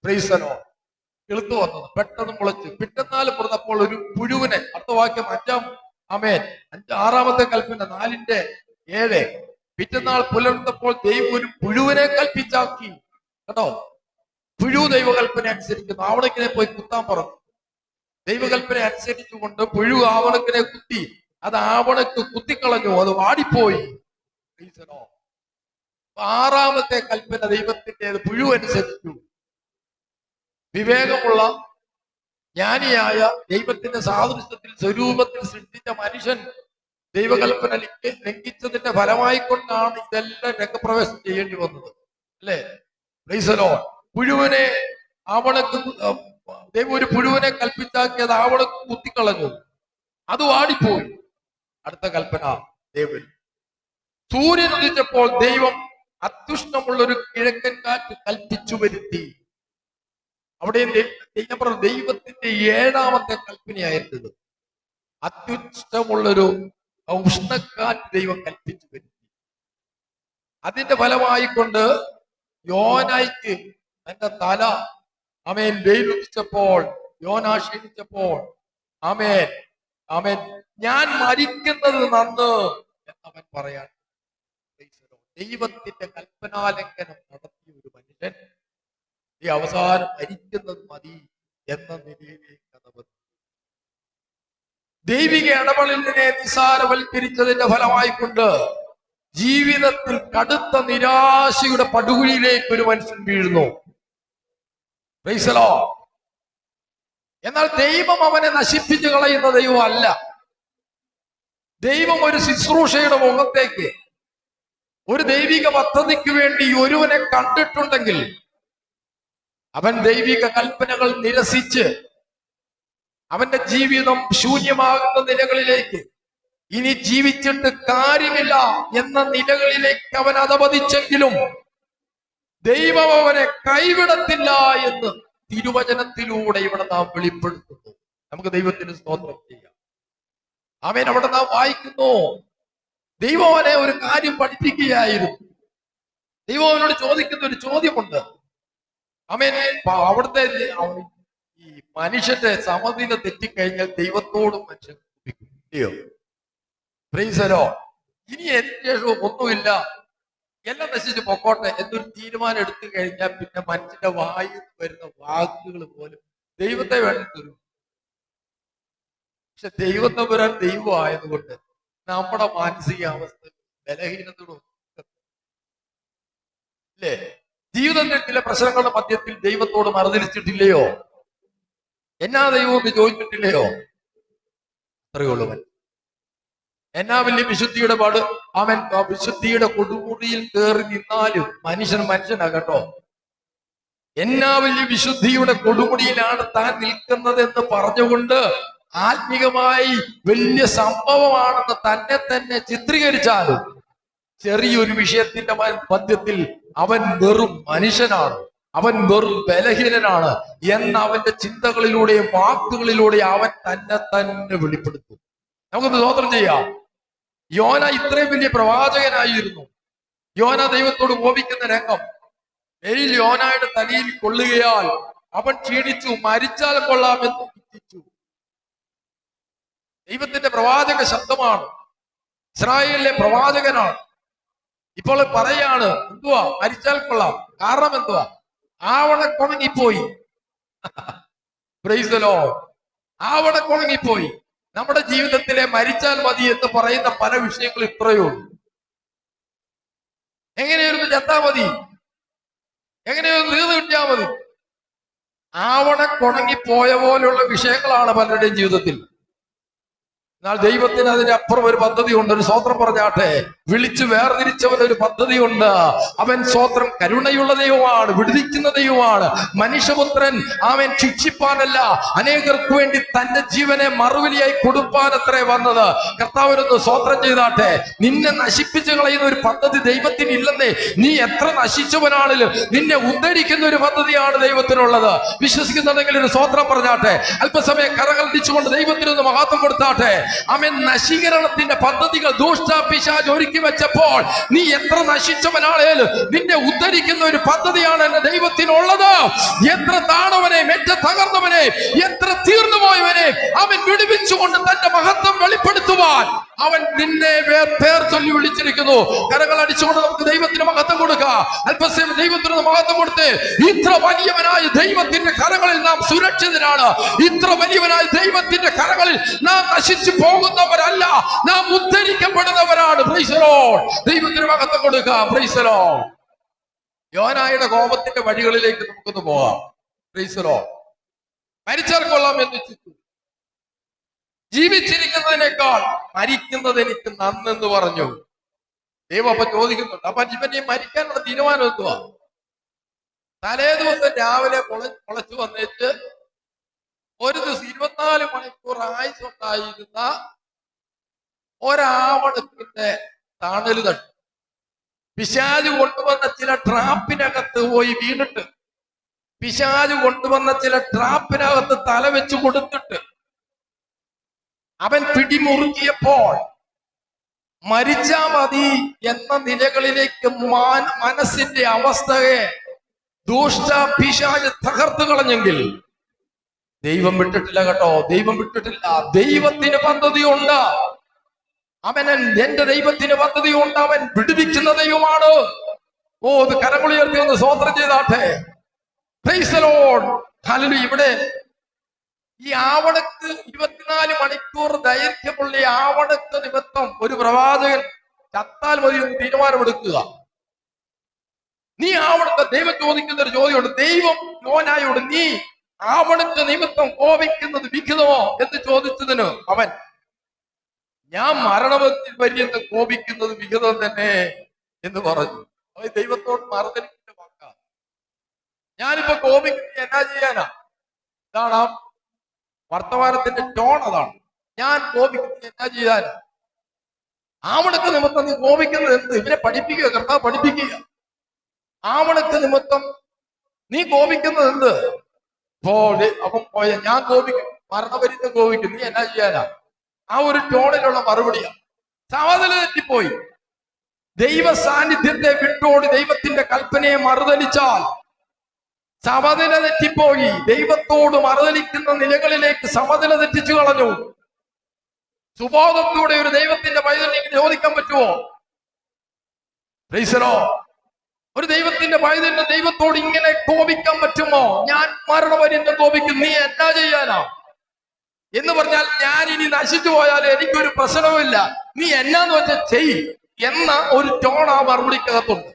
പ്രൈസ് ദി ലോർഡ് കിളുത്തു വന്നത്. പെട്ടെന്ന് മുളച്ച് പിറ്റന്നാൾ പുറന്നപ്പോൾ ഒരു പുഴുവിനെ, അടുത്ത വാക്യം 6-ാമത്തെ കൽപ്പന 4:7. പിറ്റന്നാൾ പുലർന്നപ്പോൾ ദൈവം ഒരു പുഴുവിനെ കൽപ്പിച്ചാക്കി. കേട്ടോ, പുഴു ദൈവകൽപ്പന അനുസരിക്കുന്നു. ആവണക്കിനെ പോയി കുത്താൻ പറഞ്ഞു. ദൈവകൽപ്പന അനുസരിച്ചുകൊണ്ട് പുഴു ആവണക്കിനെ കുത്തി. അത് ആവണക്ക് കുത്തിക്കളഞ്ഞു, അത് വാടിപ്പോയി. 6-ാമത്തെ കൽപ്പന ദൈവത്തിൻ്റെത് പുഴു അനുസരിച്ചു. വിവേകമുള്ള ജ്ഞാനിയായ ദൈവത്തിന്റെ സാദൃശ്യത്തിൽ സ്വരൂപത്തിൽ സൃഷ്ടിച്ച മനുഷ്യൻ ദൈവകൽപ്പന ലംഘിച്ചതിന്റെ ഫലമായി കൊണ്ടാണ് ഇതെല്ലാം രംഗപ്രവേശം ചെയ്യേണ്ടി വന്നത്. അല്ലേ? Praise the Lord. പുഴുവിനെ ആവണക്ക് ദൈവം ഒരു പുഴുവിനെ കൽപ്പിച്ചാക്കിയത് ആവണക്ക് കുത്തിക്കളഞ്ഞു, അത് വാടിപ്പോയി. അടുത്ത കൽപ്പന ദൈവം സൂര്യൻ ഉദിച്ചപ്പോൾ ദൈവം അത്യുഷ്ണമുള്ളൊരു കിഴക്കൻ കാറ്റ് കൽപ്പിച്ചു വരുത്തി. അവിടെ ദൈവത്തിന്റെ 7-ാമത്തെ കൽപ്പനയായിരുന്നത് അത്യുഷ്ടമുള്ളൊരു ഉഷ്ണക്കാറ്റ് ദൈവം കൽപ്പിച്ചു വരുത്തി. അതിന്റെ ഫലമായി കൊണ്ട് യോനായ്ക്ക് തന്റെ തല വെയിലുദിച്ചപ്പോൾ, യോന ക്ഷീണിച്ചപ്പോൾ ഞാൻ മരിക്കുന്നത് നന്ന് എന്നവൻ പറയാൻ. ദൈവത്തിന്റെ കൽപ്പനാലംഘനം നടത്തിയ ഒരു മനുഷ്യൻ ഈ അവസാനം മരിക്കുന്നത് മതി എന്ന നിലയിലേക്ക് കടന്നു. ദൈവിക ഇടപെടലിനെ നിസ്സാരവൽക്കരിച്ചതിന്റെ ഫലമായിക്കൊണ്ട് ജീവിതത്തിൽ കടുത്ത നിരാശയുടെ പടുകുഴിയിലേക്ക് ഒരു മനുഷ്യൻ വീഴുന്നു. Price the Lord. എന്നാൽ ദൈവം അവനെ നശിപ്പിച്ചു കളയുന്ന ദൈവം അല്ല. ദൈവം ഒരു ശുശ്രൂഷയുടെ മുഖത്തേക്ക്, ഒരു ദൈവിക പദ്ധതിക്ക് വേണ്ടി ഒരുവനെ കണ്ടിട്ടുണ്ടെങ്കിൽ അവൻ ദൈവിക കൽപ്പനകൾ നിരസിച്ച് അവന്റെ ജീവിതം ശൂന്യമാകുന്ന നിലകളിലേക്ക്, ഇനി ജീവിച്ചിട്ട് കാര്യമില്ല എന്ന നിലകളിലേക്ക് അവൻ അധപതിച്ചെങ്കിലും ദൈവം അവനെ കൈവിടത്തില്ല എന്ന് തിരുവചനത്തിലൂടെ ഇവിടെ നാം വെളിപ്പെടുത്തുന്നു. നമുക്ക് ദൈവത്തിന് സ്തോത്രം ചെയ്യാം. അവൻ അവിടെ നാം വായിക്കുന്നു, ദൈവം അവനെ ഒരു കാര്യം പഠിപ്പിക്കുകയായിരുന്നു. ദൈവം അവനോട് ചോദിക്കുന്ന ഒരു ചോദ്യമുണ്ട്. അവിടുത്തെ ഈ മനുഷ്യന്റെ സമനില തെറ്റിക്കഴിഞ്ഞാൽ ദൈവത്തോടും മനുഷ്യൻ ഇല്ലയോ? Price the Lord. ഇനി ശേഷവും ഒന്നുമില്ല, എല്ലാം നശിച്ച് പൊക്കോട്ടെ എന്നൊരു തീരുമാനം എടുത്തു കഴിഞ്ഞാൽ പിന്നെ മനുഷ്യന്റെ വായിൽ വരുന്ന വാക്കുകൾ പോലും ദൈവത്തെ വേണ്ടൊരു. പക്ഷെ ദൈവത്തെ വരാൻ ദൈവം ആയതുകൊണ്ട് നമ്മുടെ മാനസികാവസ്ഥ ബലഹീനതയോടും അല്ലേ? ജീവിതത്തിൽ ചില പ്രശ്നങ്ങളുടെ മധ്യത്തിൽ ദൈവത്തോട് മറുതിരിച്ചിട്ടില്ലയോ? എന്നാ ദൈവം എന്ന് ചോദിച്ചിട്ടില്ലയോ? അത്രയുള്ളവൻ എന്നാ വലിയ വിശുദ്ധിയുടെ അവൻ വിശുദ്ധിയുടെ കൊടുമുടിയിൽ കയറി നിന്നാലും മനുഷ്യനാകട്ടോ. എന്നാ വലിയ വിശുദ്ധിയുടെ കൊടുമുടിയിലാണ് താൻ നിൽക്കുന്നത് എന്ന് പറഞ്ഞുകൊണ്ട് ആത്മീകമായി വലിയ സംഭവമാണെന്ന് തന്നെ ചിത്രീകരിച്ചാലും ചെറിയൊരു വിഷയത്തിന്റെ മധ്യത്തിൽ അവൻ വെറും മനുഷ്യനാണ്, അവൻ വെറും ബലഹീനനാണ് എന്ന് അവന്റെ ചിന്തകളിലൂടെയും വാക്കുകളിലൂടെയും അവൻ തന്നെ വെളിപ്പെടുത്തും. നമുക്കൊന്ന് സ്തോത്രം ചെയ്യാം. യോന ഇത്രയും വലിയ പ്രവാചകനായിരുന്നു. യോന ദൈവത്തോട് കോപിക്കുന്ന രംഗം വെയിൽ യോനയുടെ തലയിൽ കൊള്ളുകയാൽ അവൻ ക്ഷീണിച്ചു, മരിച്ചാൽ കൊള്ളാമെന്ന് ചിന്തിച്ചു. ദൈവത്തിന്റെ പ്രവാചക ശബ്ദമാണ്, ഇസ്രായേലിലെ പ്രവാചകനാണ്. ഇപ്പോൾ പറയാണ്, എന്തുവാ മരിച്ചാൽ കൊള്ളാം. കാരണം എന്തുവാ? ആവണക്കുണങ്ങിപ്പോയി. Praise the Lord. ആവണക്കുണങ്ങിപ്പോയി. നമ്മുടെ ജീവിതത്തിലെ മരിച്ചാൽ മതി എന്ന് പറയുന്ന പല വിഷയങ്ങൾ ഇത്രയേ ഉള്ളൂ. എങ്ങനെയൊന്ന് ചത്താ മതി, എങ്ങനെയൊന്ന് നീർന്നു കിട്ടിയാ മതി. ആവണക്കുണങ്ങിപ്പോയ പോലുള്ള വിഷയങ്ങളാണ് പലരുടെയും ജീവിതത്തിൽ. എന്നാൽ ദൈവത്തിന് അതിനപ്പുറം ഒരു പദ്ധതിയുണ്ട്. ഒരു സ്വോത്രം പറഞ്ഞാട്ടെ. വിളിച്ചു വേർതിരിച്ചവൻ ഒരു പദ്ധതിയുണ്ട്. അവൻ സ്വോത്രം കരുണയുള്ള ദൈവമാണ്, വിടുവിക്കുന്ന ദൈവമാണ്. മനുഷ്യപുത്രൻ അവൻ ശിക്ഷിപ്പാനല്ല, അനേകർക്ക് വേണ്ടി തന്റെ ജീവനെ മറുവിലിയായി കൊടുപ്പാനത്രേ വന്നത്. കർത്താവിനൊന്ന് സ്വോത്രം ചെയ്താട്ടെ. നിന്നെ നശിപ്പിച്ചു കളയുന്ന ഒരു പദ്ധതി ദൈവത്തിന് ഇല്ലെന്നേ. നീ എത്ര നശിച്ചവനാണെങ്കിലും നിന്നെ ഉദ്ധരിക്കുന്ന ഒരു പദ്ധതിയാണ് ദൈവത്തിനുള്ളത്. വിശ്വസിക്കുന്നുണ്ടെങ്കിൽ ഒരു സ്വോത്രം പറഞ്ഞാട്ടെ. അല്പസമയം കരകൽപ്പിച്ചുകൊണ്ട് ദൈവത്തിനൊന്ന് മഹത്വം കൊടുത്താട്ടെ. അവൻ നശീകരണത്തിന്റെ പദ്ധതികൾ ദുഷ്ട പിശാച് ഒരുക്കി വെച്ചപ്പോൾ നീ എത്ര നശിച്ചവനാണേലും നിന്നെ ഉദ്ധരിക്കുന്ന ഒരു പദ്ധതിയാണ് എന്റെ ദൈവത്തിനുള്ളത്. എത്ര താണവനെ, എത്ര തകർന്നവനെ, എത്ര തീർന്നുപോയവനെ അവൻ വിടുവിച്ചുകൊണ്ട് തന്റെ മഹത്വം വെളിപ്പെടുത്തുവാൻ അവൻ നിന്നെ പേർ ചൊല്ലി വിളിച്ചിരിക്കുന്നു. കരങ്ങൾ അടിച്ചുകൊണ്ട് നമുക്ക് ദൈവത്തിന് മഹത്വം കൊടുക്കാം. അല്പസമയം ദൈവത്തിന് മഹത്വം കൊടുത്ത് ഇത്ര വലിയവനായ ദൈവത്തിന്റെ കരങ്ങളിൽ നാം സുരക്ഷിതരാണ്. ഇത്ര വലിയവനായ ദൈവത്തിന്റെ കരങ്ങളിൽ നാം നശിച്ചു പോകുന്നവരല്ല, നാം ഉദ്ധരിക്കപ്പെടുന്നവരാണ്. Price the Lord. ദൈവത്തിന് മഹത്വം കൊടുക്കാം. Praise the Lord. യോനായുടെ കോപത്തിന്റെ വഴികളിലേക്ക് നമുക്കൊന്ന് പോകാം. Praise the Lord. മരിച്ചാൽ കൊള്ളാം എന്ന് ചിന്തിച്ചു. ജീവിച്ചിരിക്കുന്നതിനേക്കാൾ മരിക്കുന്നത് എനിക്ക് നന്നെന്ന് പറഞ്ഞു. ദൈവം അപ്പൊ ചോദിക്കുന്നുണ്ട്, അപ്പൊ ഇവനെ മരിക്കാനുള്ള തീരുമാനം എന്തുവാ? തലേ ദിവസം രാവിലെ മുളച്ചു വന്നിട്ട് ഒരു ദിവസം 24 മണിക്കൂർ ആയുസുണ്ടായിരുന്ന ഒരാവണത്തിന്റെ തണല് തട്ടി പിശാച് കൊണ്ടുവന്ന ചില ട്രാപ്പിനകത്ത് പോയി വീണിട്ട്, പിശാച് കൊണ്ടുവന്ന ചില ട്രാപ്പിനകത്ത് തല വെച്ച് കൊടുത്തിട്ട് അവൻ പിടിമുറുക്കിയപ്പോൾ മരിച്ചാ മതി എന്ന നിലകളിലേക്ക് മനസ്സിന്റെ അവസ്ഥയെ ദുഷ്ട പിശാച് തകർത്തു കളഞ്ഞെങ്കിൽ ദൈവം വിട്ടിട്ടില്ല കേട്ടോ. ദൈവം വിട്ടിട്ടില്ല. ദൈവത്തിന് പദ്ധതിയുണ്ട്. എന്റെ ദൈവത്തിന് പദ്ധതിയുണ്ട്. അവൻ വിടുവിക്കുന്ന ദൈവമാണ്. ഓ, ഇത് കരമുയർത്തി ഒന്ന് സ്വോത്രം ചെയ്താട്ടെ. Praise the Lord. ഹല്ലേലൂയ. ഇവിടെ ഈ ആവണക്ക് 24 മണിക്കൂർ ദൈർഘ്യമുള്ള ഈ ആവണക്ക് നിമിത്തം ഒരു പ്രവാചകൻ ചത്താൽ മതി എന്ന് തീരുമാനമെടുക്കുക. നീ ആവണക്ക്, ദൈവം ചോദിക്കുന്ന ഒരു ചോദ്യമുണ്ട്. ദൈവം യോനായോട് നീ ആവണക്ക് നിമിത്തം കോപിക്കുന്നത് വിഹിതമോ എന്ന് ചോദിച്ചതിന് അവൻ, ഞാൻ മരണത്തിൽ പര്യന്തം കോപിക്കുന്നത് വിഹിതം തന്നെ എന്ന് പറഞ്ഞു. അവൻ ദൈവത്തോട് മറുതലിന്റെ വാക്കാ. ഞാനിപ്പോ കോപിക്കുന്നത് എന്നാ ചെയ്യാനാ? ഇതാണ് ആ വർത്തമാനത്തിന്റെ ടോൺ. അതാണ്, ഞാൻ കോപിക്കുന്നത് എന്നാ ചെയ്യാനാ? ആവണക്ക് നിമിത്തം നീ കോപിക്കുന്നത് എന്ത്? ഇവരെ പഠിപ്പിക്കുക, കർത്താവ് പഠിപ്പിക്കുക. ആവണക്ക് നിമിത്തം നീ കോപിക്കുന്നത് എന്ത്? അപ്പം പോയ ഞാൻ കോപിക്കും, മരണപര്യന്തം കോപിക്കും, നീ എന്നാ ചെയ്യാനാ? ആ ഒരു ടോണിലുള്ള മറുപടിയാണ്. സമനില തെറ്റിപ്പോയി. ദൈവ സാന്നിധ്യത്തെ വിട്ടോടി ദൈവത്തിന്റെ കൽപ്പനയെ മറുതലിച്ചാൽ സമനില തെറ്റിപ്പോയി. ദൈവത്തോട് മറുതലിക്കുന്ന നിലകളിലേക്ക് സമനില തെറ്റിച്ചു കളഞ്ഞു. സുബോധത്തോടെ ഒരു ദൈവത്തിന്റെ പൈതലിനെ ചോദിക്കാൻ പറ്റുമോ? Price the Lord. ഒരു ദൈവത്തിന്റെ പൈതലിന് ദൈവത്തോട് ഇങ്ങനെ കോപിക്കാൻ പറ്റുമോ? ഞാൻ മരണപര്യന്തം കോപിക്കും, നീ എന്നാ ചെയ്യാനാ എന്ന് പറഞ്ഞാൽ ഞാൻ ഇനി നശിച്ചു പോയാൽ എനിക്കൊരു പ്രശ്നവുമില്ല, നീ എന്നാന്ന് വെച്ചാൽ ചെയ് എന്ന ഒരു ടോൺ ആ മറുപടിക്കകത്തുണ്ട്.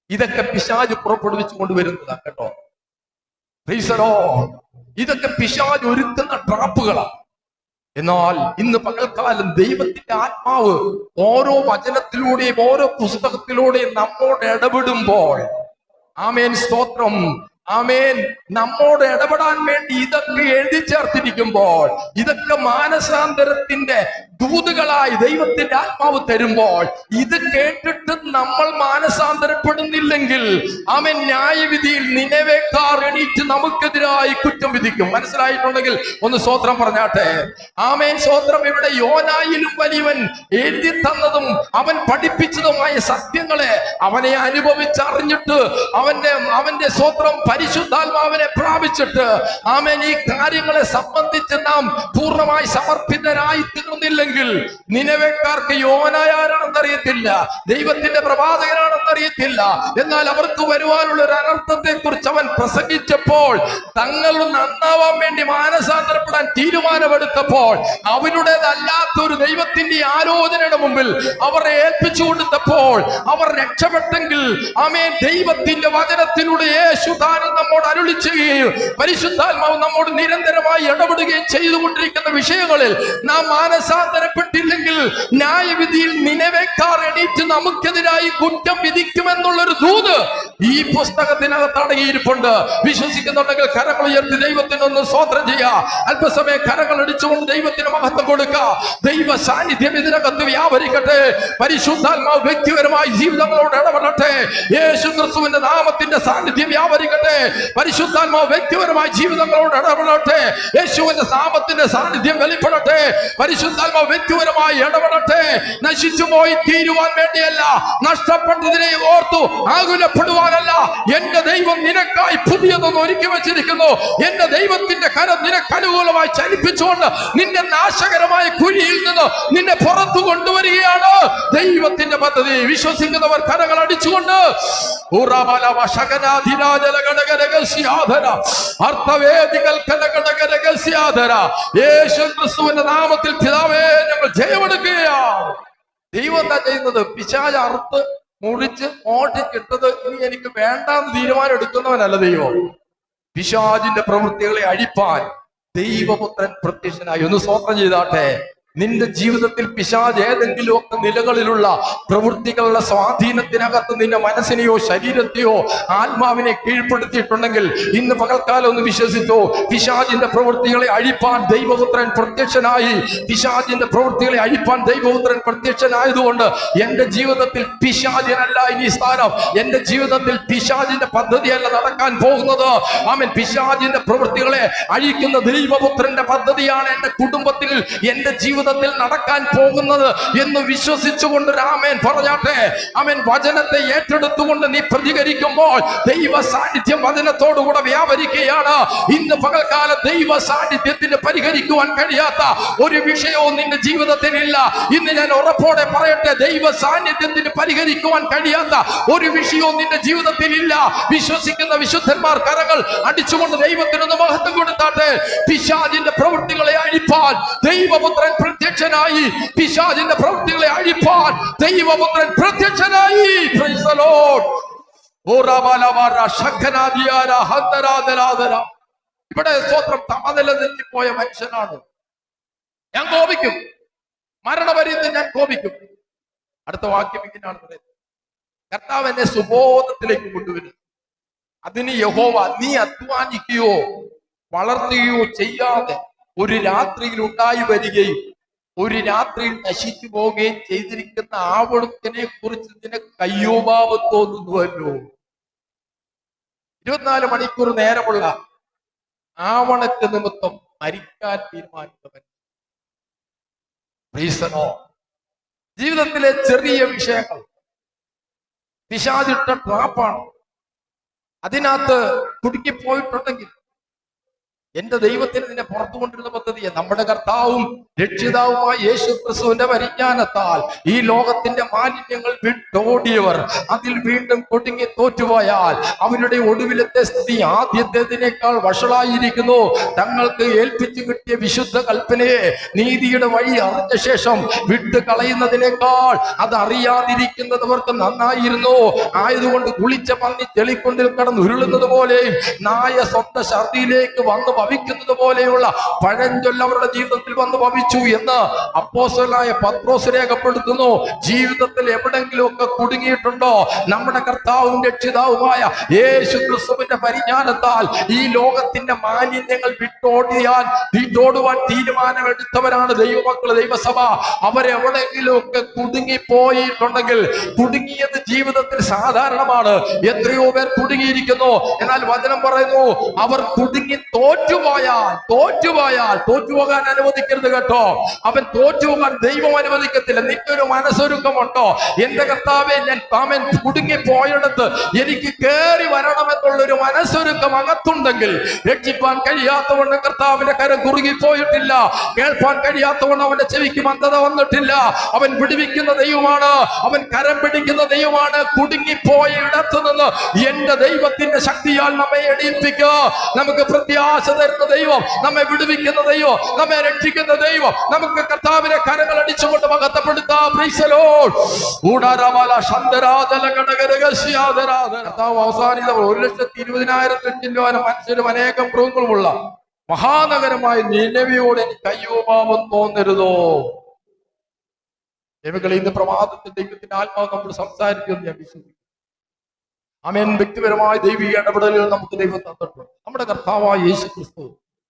ഇതൊക്കെ പിശാച് പുറപ്പെടുവിച്ചു കൊണ്ടുവരുന്നതാണ് കേട്ടോ. Price the Lord. ഇതൊക്കെ പിശാച് ഒരുക്കുന്ന ട്രാപ്പുകളാണ്. എന്നാൽ ഇന്ന് പകൽക്കാലം ദൈവത്തിന്റെ ആത്മാവ് ഓരോ വചനത്തിലൂടെയും ഓരോ പുസ്തകത്തിലൂടെയും നമ്മോട് ഇടപെടുമ്പോൾ, ആമേൻ, സ്തോത്രം, ആമേൻ, നമ്മോട് ഇടപെടാൻ വേണ്ടി ഇതൊക്കെ എഴുതി ചേർത്തിരിക്കുമ്പോൾ, ഇതൊക്കെ മാനസാന്തരത്തിന്റെ ദൂതുകളായി ദൈവത്തിന്റെ ആത്മാവ് തരുമ്പോൾ, ഇത് കേട്ടിട്ട് നമ്മൾ മാനസാന്തരപ്പെടുന്നില്ലെങ്കിൽ അവൻ ന്യായവിധിയിൽ നിനവേക്കാർ എണീറ്റ് നമുക്കെതിരായി കുറ്റം വിധിക്കും. മനസ്സിലായിട്ടുണ്ടെങ്കിൽ ഒന്ന് സ്തോത്രം പറഞ്ഞാട്ടെ. ആമേൻ, സ്തോത്രം. ഇവിടെ യോനായിലും വലിയവൻ എഴുതി തന്നതും അവൻ പഠിപ്പിച്ചതുമായ സത്യങ്ങളെ അവനെ അനുഭവിച്ചറിഞ്ഞിട്ട് അവന്റെ സ്തോത്രം പരിശുദ്ധാത്മാവിനെ പ്രാപിച്ചിട്ട് ആമേൻ ഈ കാര്യങ്ങളെ സംബന്ധിച്ച് നാം പൂർണ്ണമായി സമർപ്പിതരായി തീർന്നില്ലെങ്കിൽ എങ്കിൽ നിനവേക്കാർക്ക് യോനായ ആരാണെന്ന് അറിയത്തില്ല, ദൈവത്തിന്റെ പ്രവാചകനാണെന്ന് അറിയത്തില്ല. എന്നാൽ അവർക്ക് വരുവാനുള്ള ഒരു അനർത്ഥത്തെ കുറിച്ച് അവൻ പ്രസംഗിച്ചപ്പോൾ, തങ്ങൾ നന്നാവാൻ വേണ്ടി മാനസാന്തരപ്പെടാൻ തീരുമാനമെടുത്തപ്പോൾ, അവരുടേതല്ലാത്ത ഒരു ദൈവത്തിന്റെ ആലോചനയുടെ മുമ്പിൽ അവരെ ഏൽപ്പിച്ചു കൊടുത്തപ്പോൾ അവർ രക്ഷപ്പെട്ടെങ്കിൽ, ആമേൻ, ദൈവത്തിന്റെ വചനത്തിലൂടെ യേശുദാനം നമ്മോട് അരുളി ചെയ്യുകയും പരിശുദ്ധാത്മാവ് നമ്മോട് നിരന്തരമായി ഇടപെടുകയും ചെയ്തുകൊണ്ടിരിക്കുന്ന വിഷയങ്ങളിൽ നാം മാനസാന്തരപ്പെട്ടില്ലെങ്കിൽ ന്യായവിധിയിൽ നിനവേക്കാർ എണീറ്റ് നമുക്കെതിരായി കുറ്റം വിധിക്കുമെന്നുള്ളൊരു ദൂത് ഈ പുസ്തകത്തിനകത്ത് അടങ്ങിയിരിപ്പുണ്ട്. വിശ്വസിക്കുന്നുണ്ടെങ്കിൽ കരങ്ങൾ ഉയർത്തി ദൈവത്തിനൊന്ന് സ്തോത്രം ചെയ്യുക. അല്പസമയം കരങ്ങൾ അടിച്ചുകൊണ്ട് ദൈവത്തിന് മഹത്വം കൊടുക്കുക. ദൈവ സാന്നിധ്യം ഇതിനകത്ത് വ്യാപരിക്കട്ടെ. പരിശുദ്ധാത്മാവ് വ്യക്തിപരമായി ജീവിതങ്ങളോട് ഇടപെടട്ടെ. യേശു ക്രിസ്തുവിന്റെ നാമത്തിന്റെ സാന്നിധ്യം വ്യാപരിക്കട്ടെ. പരിശുദ്ധാത്മാവ് വ്യക്തിപരമായി ജീവിതങ്ങളോട് ഇടപെടട്ടെ. യേശുവിന്റെ നാമത്തിന്റെ സാന്നിധ്യം വെളിപ്പെടട്ടെ. പരിശുദ്ധാത്മാവ് വ്യക്തിപരമായി ഇടപെടട്ടെ. നശിച്ചു പോയി തീരുവാൻ വേണ്ടിയല്ല, നഷ്ടപ്പെട്ടതിനെ ഓർത്തു ആകുലപ്പെടുവാനല്ല. എന്റെ ദൈവം നിനക്കായി പുതിയതൊന്നും ഒരുക്കി വെച്ചിരിക്കുന്നു. എന്റെ ദൈവത്തിന്റെ കരം നിനക്ക് അനുകൂലമായി ചലിപ്പിച്ചുകൊണ്ട് നിന്റെ നാശകരമായ കുഴിയിൽ നിന്ന് നിന്നെ പുറത്തു കൊണ്ടുവരികയാണ് ദൈവത്തിന്റെ പദ്ധതി. വിശ്വസിക്കുന്നവർ കരങ്ങൾ അടിച്ചുകൊണ്ട് യേശു ക്രിസ്തുവിന്റെ നാമത്തിൽ പിതാവേ ഞങ്ങൾ ജയമെടുക്കുകയാണ്. ദൈവം എന്താ ചെയ്യുന്നത്? പിശാച് അറുത്ത് മുറിച്ച് ഓട്ടിച്ചിട്ടത് ഇനി എനിക്ക് വേണ്ടാന്ന് തീരുമാനം എടുക്കുന്നവനല്ല ദൈവം. പിശാചിന്റെ പ്രവൃത്തികളെ അഴിപ്പാൻ ദൈവപുത്രൻ പ്രത്യക്ഷനായി. ഒന്ന് സ്തോത്രം ചെയ്താട്ടെ. നിന്റെ ജീവിതത്തിൽ പിശാച് ഏതെങ്കിലും ഒക്കെ നിലകളിലുള്ള പ്രവൃത്തികളുടെ സ്വാധീനത്തിനകത്ത് നിന്റെ മനസ്സിനെയോ ശരീരത്തെയോ ആത്മാവിനെ കീഴ്പ്പെടുത്തിയിട്ടുണ്ടെങ്കിൽ ഇന്ന് പകൽക്കാലം ഒന്ന് വിശ്വസിച്ചോ, പിശാചിന്റെ പ്രവൃത്തികളെ അഴിപ്പാൻ ദൈവപുത്രൻ പ്രത്യക്ഷനായി. പിശാചിന്റെ പ്രവൃത്തികളെ അഴിപ്പാൻ ദൈവപുത്രൻ പ്രത്യക്ഷനായതുകൊണ്ട് എന്റെ ജീവിതത്തിൽ പിശാചിനല്ല ഇനി സ്ഥാനം. എന്റെ ജീവിതത്തിൽ പിശാചിന്റെ പദ്ധതിയല്ല നടക്കാൻ പോകുന്നത്. ആമേൻ. പിശാചിന്റെ പ്രവൃത്തികളെ അഴിക്കുന്ന ദൈവപുത്രന്റെ പദ്ധതിയാണ് എന്റെ കുടുംബത്തിൽ, എന്റെ ജീവിതത്തിൽ നടക്കാൻ പോകുന്നത് എന്ന് വിശ്വസിച്ചുകൊണ്ട് ആമേൻ പറഞ്ഞാട്ടെ. ആമേൻ. വചനത്തെ ഏറ്റെടുത്തുകൊണ്ട് നീ പ്രതികരിക്കുമ്പോൾ ദൈവ സാന്നിധ്യം വചനത്തോടുകൂടെ വ്യാപരിക്കുകയാണ്. ഇന്ന് പകൽക്കാലം ദൈവ സാന്നിധ്യത്തിന് പരിഹരിക്കുവാൻ കഴിയാത്ത ഒരു വിഷയവും നിന്റെ ജീവിതത്തിൽ ഇല്ല. ഇന്ന് ഞാൻ ഉറപ്പോടെ പറയട്ടെ, ദൈവ സാന്നിധ്യത്തിന് പരിഹരിക്കുവാൻ കഴിയാത്ത ഒരു വിഷയവും നിന്റെ ജീവിതത്തിൽ ഇല്ല. വിശ്വസിക്കുന്ന വിശുദ്ധന്മാർ കരങ്ങൾ അടിച്ചുകൊണ്ട് ദൈവത്തിനൊന്ന് മഹത്വം കൊടുത്താട്ടെ. പിശാചിന്റെ പ്രവൃത്തികളെ അഴിപ്പാൻ ദൈവപുത്രൻ പ്രത്യക്ഷനായി. പിശാചിന്റെ പ്രവൃത്തികളെ അഴിപ്പാൻ ദൈവപുത്രൻ പ്രത്യക്ഷനായി. Price the Lord. ഇവിടെ സ്തോത്രം, തമനില തെറ്റിപ്പോയ മനുഷ്യനാണ്. ഞാൻ കോപിക്കും, മരണപര്യന്തം ഞാൻ കോപിക്കും. അടുത്ത വാക്യം ഇങ്ങനെയാണ് പറയുന്നത്: കർത്താവ് എന്നെ സുബോധത്തിലേക്ക് കൊണ്ടുവരും. അതിന് യഹോവ നീ അധ്വാനിക്കുകയോ വളർത്തുകയോ ചെയ്യാതെ ഒരു രാത്രിയിൽ ഉണ്ടായി വരികയും ഒരു രാത്രിയിൽ നശിച്ചു പോവുകയും ചെയ്തിരിക്കുന്ന ആവണത്തിനെ കുറിച്ച് നിനക്ക് കയ്യോഭാവം തോന്നുന്നുവല്ലോ. 24 മണിക്കൂർ നേരമുള്ള ആവണക്ക് നിമിത്തം മരിക്കാൻ തീരുമാനിച്ചവൻ. ജീവിതത്തിലെ ചെറിയ വിഷയങ്ങൾ പിശാചിട്ട ട്രാപ്പാണ്. അതിനകത്ത് കുടുക്കിപ്പോയിട്ടുണ്ടെങ്കിൽ എന്റെ ദൈവത്തിന് നിന്നെ പുറത്തു കൊണ്ടിരുന്ന പദ്ധതിയെ നമ്മുടെ കർത്താവും രക്ഷിതാവുമായ യേശു ക്രിസ്തുവിന്റെ പരിജ്ഞാനത്താൽ ഈ ലോകത്തിന്റെ മാലിന്യങ്ങൾ വിട്ടോടിയവർ അതിൽ വീണ്ടും കുടുങ്ങി തോറ്റുപോയാൽ അവരുടെ ഒടുവിലത്തെ സ്ഥിതി ആദ്യത്തേതിനേക്കാൾ വഷളായിരിക്കുന്നു. തങ്ങൾക്ക് ഏൽപ്പിച്ചു കിട്ടിയ വിശുദ്ധ കൽപ്പനയെ നീതിയുടെ വഴി അറിഞ്ഞ ശേഷം വിട്ട് കളയുന്നതിനേക്കാൾ അത് അറിയാതിരിക്കുന്നവർക്ക് നന്നായിരുന്നു. ആയതുകൊണ്ട് കുളിച്ച പന്നി ചെളിക്കൊണ്ടിൽ കടന്ന് ഉരുളുന്നത് പോലെ നായ സ്വന്തം ഛർദിയിലേക്ക് വന്ന് ഭവിക്കുന്നത് പോലെയുള്ള പഴഞ്ചൊല്ല് അവരുടെ ജീവിതത്തിൽ വന്ന് ഭവിച്ചു എന്ന് അപ്പോസ്തലനായ പത്രോസ് രേഖപ്പെടുത്തുന്നു. ജീവിതത്തിൽ എവിടെങ്കിലുമൊക്കെ കുടുങ്ങിയിട്ടുണ്ടോ? നമ്മുടെ കർത്താവും രക്ഷിതാവുമായ യേശു ക്രിസ്തുവിന്റെ പരിജ്ഞാനത്താൽ ഈ ലോകത്തിന്റെ മാലിന്യങ്ങൾ വിട്ടോടുവാൻ തീരുമാനമെടുത്തവരാണ് ദൈവമക്കള്, ദൈവസഭ. അവരെവിടെങ്കിലുമൊക്കെ കുടുങ്ങിപ്പോയിട്ടുണ്ടെങ്കിൽ, കുടുങ്ങിയത് ജീവിതത്തിൽ സാധാരണമാണ്. എത്രയോ പേർ കുടുങ്ങിയിരിക്കുന്നു. എന്നാൽ വചനം പറയുന്നു അവർ കുടുങ്ങി തോറ്റു തോറ്റുപോകാൻ അനുവദിക്കരുത് കേട്ടോ. അവൻ തോറ്റുപോകാൻ ദൈവം അനുവദിക്കത്തില്ല. നിന്റെ ഒരു മനസ്സൊരുക്കമുണ്ടോ? എന്റെ കർത്താവെ, ഞാൻ കുടുങ്ങിപ്പോയിടത്ത് എനിക്ക് കയറി വരണമെന്നുള്ളൊരു മനസ്സൊരുക്കം അകത്തുണ്ടെങ്കിൽ, രക്ഷിപ്പാൻ കഴിയാത്തവണ്ണം കർത്താവിന്റെ കരം കുറുകിപ്പോയിട്ടില്ല, കേൾപ്പാൻ കഴിയാത്തവണ്ണം അവന്റെ ചെവിക്ക് മന്ദത വന്നിട്ടില്ല. അവൻ വിടുവിക്കുന്ന ദൈവമാണ്, അവൻ കരം പിടിക്കുന്ന ദൈവമാണ്. കുടുങ്ങിപ്പോയ ഇടത്തു നിന്ന് എന്റെ ദൈവത്തിന്റെ ശക്തിയാൽ നമ്മെ എണീപ്പിക്കുക. നമുക്ക് പ്രത്യാശ തരുന്ന ദൈവം, നമ്മെ വിടുവിക്കുന്ന ദൈവം, നമ്മെ രക്ഷിക്കുന്ന ദൈവം. നമുക്ക് കർത്താവിനെ കരങ്ങൾ അടിച്ചുകൊണ്ട് മഹത്വപ്പെടുത്താം. Price the Lord. കർത്താവ് അവസാനിത 1,20,000 മനുഷ്യരും അനേകം മൃഗങ്ങളുമുള്ള മഹാനഗരമായ നിനവയോട് എനിക്ക് അയ്യോഭാവം തോന്നരുതോ. ദൈവങ്ങളെ, ഇന്ന് പ്രഭാതത്തിൽ ദൈവത്തിന്റെ ആത്മാവ് നമ്മൾ സംസാരിക്കുമെന്ന് ഞാൻ വിശ്വസിക്കുന്നു. ആമേൻ. വ്യക്തിപരമായ ദൈവിക ഇടപെടലുകൾ നമുക്ക് ദൈവം തന്നിട്ടുണ്ട്. നമ്മുടെ കർത്താവായ യേശു ക്രിസ്തു,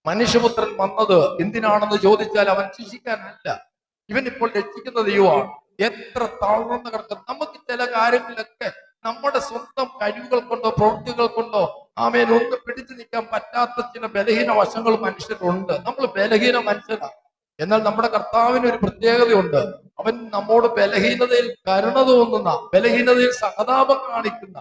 മനുഷ്യപുത്രൻ വന്നത് എന്തിനാണെന്ന് ചോദിച്ചാൽ അവൻ ശിക്ഷിക്കാനല്ല, ഇവൻ ഇപ്പോൾ രക്ഷിക്കുന്ന ദൈവമാണ്. എത്ര താഴ്ന്ന കിടക്കും. നമുക്ക് ചില കാര്യങ്ങളിലൊക്കെ നമ്മുടെ സ്വന്തം കഴിവുകൾ കൊണ്ടോ പ്രവൃത്തികൾ കൊണ്ടോ ആമേൻ ഒന്നും പിടിച്ചു നിൽക്കാൻ പറ്റാത്ത ചില ബലഹീന വശങ്ങൾ മനുഷ്യരുണ്ട്. നമ്മൾ ബലഹീന മനുഷ്യരാണ്. എന്നാൽ നമ്മുടെ കർത്താവിന് ഒരു പ്രത്യേകതയുണ്ട്. അവൻ നമ്മോട് ബലഹീനതയിൽ കരുണ തോന്നുന്ന, ബലഹീനതയിൽ സഹതാപം കാണിക്കുന്ന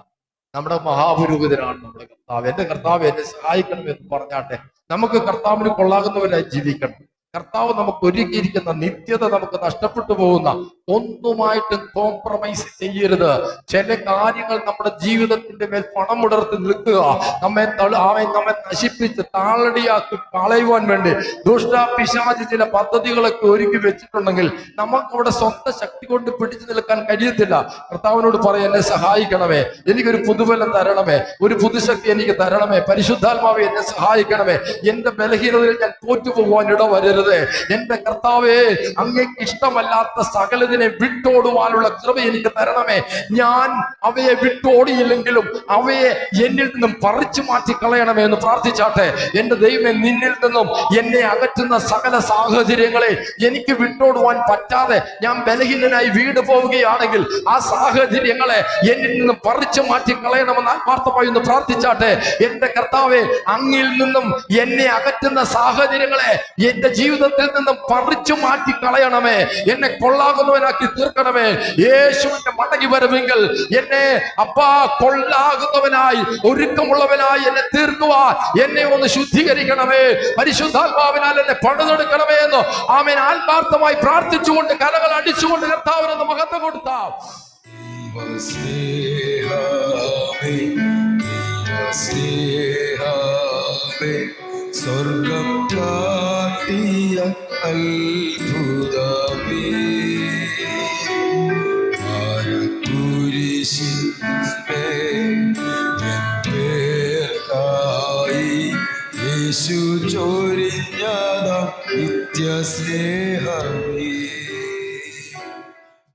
നമ്മുടെ മഹാപുരോഹിതനാണ് നമ്മുടെ കർത്താവ്. എന്റെ കർത്താവ് എന്നെ സഹായിക്കണം എന്ന് പറഞ്ഞാട്ടെ, നമുക്ക് കർത്താവിന് കൊള്ളാകുന്നവരായി ജീവിക്കണം. കർത്താവ് നമുക്ക് ഒരുക്കിയിരിക്കുന്ന നിത്യത നമുക്ക് നഷ്ടപ്പെട്ടു പോകുന്ന ഒന്നുമായിട്ടും കോംപ്രമൈസ് ചെയ്യരുത്. ചില കാര്യങ്ങൾ നമ്മുടെ ജീവിതത്തിന്റെ മേൽ പണമുടർത്തി നിൽക്കുക, നമ്മെ നശിപ്പിച്ച് താളടിയാക്കി കളയുവാൻ വേണ്ടി ദുഷ്ടപിശാചി ചില പദ്ധതികളൊക്കെ ഒരുക്കി വെച്ചിട്ടുണ്ടെങ്കിൽ നമുക്കവിടെ സ്വന്തം ശക്തി കൊണ്ട് പിടിച്ചു നിൽക്കാൻ കഴിയത്തില്ല. കർത്താവിനോട് പറയാം, എന്നെ സഹായിക്കണമേ, എനിക്കൊരു പുതുബലം തരണമേ, ഒരു പുതുശക്തി എനിക്ക് തരണമേ, പരിശുദ്ധാത്മാവെ എന്നെ സഹായിക്കണമേ. എന്റെ ബലഹീനതയിൽ ഞാൻ തോറ്റുപോകുവാൻ ഇടവരരുത്. എന്റെ കർത്താവേ, അങ്ങേക്ക് ഇഷ്ടമല്ലാത്ത സകലതിനെ വിട്ടോടുവാനുള്ള കൃപ എനിക്ക് തരണമേ. ഞാൻ അവയെ വിട്ടോടിയില്ലെങ്കിലും അവയെ എന്നിൽ നിന്നും പറിച്ചു മാറ്റി കളയണമേ എന്ന് പ്രാർത്ഥിച്ചാട്ടെ. എന്റെ ദൈവമേ, നിന്നിൽ നിന്നും എന്നെ അകറ്റുന്ന സകല സാഹചര്യങ്ങളെ എനിക്ക് വിട്ടോടുവാൻ പറ്റാതെ ഞാൻ ബലഹീനനായി വീട് പോവുകയാണെങ്കിൽ ആ സാഹചര്യങ്ങളെ എന്നിൽ നിന്നും പറിച്ചു മാറ്റി കളയണമെന്ന് ആത്മാർത്ഥമായി ഒന്ന് പ്രാർത്ഥിച്ചാട്ടെ. എന്റെ കർത്താവേ, അങ്ങിൽ നിന്നും എന്നെ അകറ്റുന്ന സാഹചര്യങ്ങളെ എന്റെ ജീവിതത്തിൽ നിന്നും പറിച്ചു മാറ്റി കളയണമേ. എന്നെ കൊള്ളാകുന്നവനാക്കി തീർക്കണമേ. യേശുവിന്റെ മടങ്ങി വരവെങ്കിൽ എന്നെ അപ്പാ കൊള്ളാകുന്നവനായി, ഒരുക്കമുള്ളവനായി എന്നെ തീർക്കുവാൻ എന്നെ ഒന്ന് ശുദ്ധീകരിക്കണമേ. പരിശുദ്ധാത്മാവിനാൽ എന്നെ പണിതെടുക്കണമേ എന്ന് ആമേൻ ആത്മാർത്ഥമായി പ്രാർത്ഥിച്ചുകൊണ്ട് കരകൾ അടിച്ചുകൊണ്ട് കർത്താവിനൊന്ന് മഹത്വം കൊടുത്താം. സ്വർഗം കാട്ടിയ അത്ഭുതമേ, കുരിശിൽ പേർക്കായി യേശു ചൊരിഞ്ഞതാം നിത്യസ്നേഹം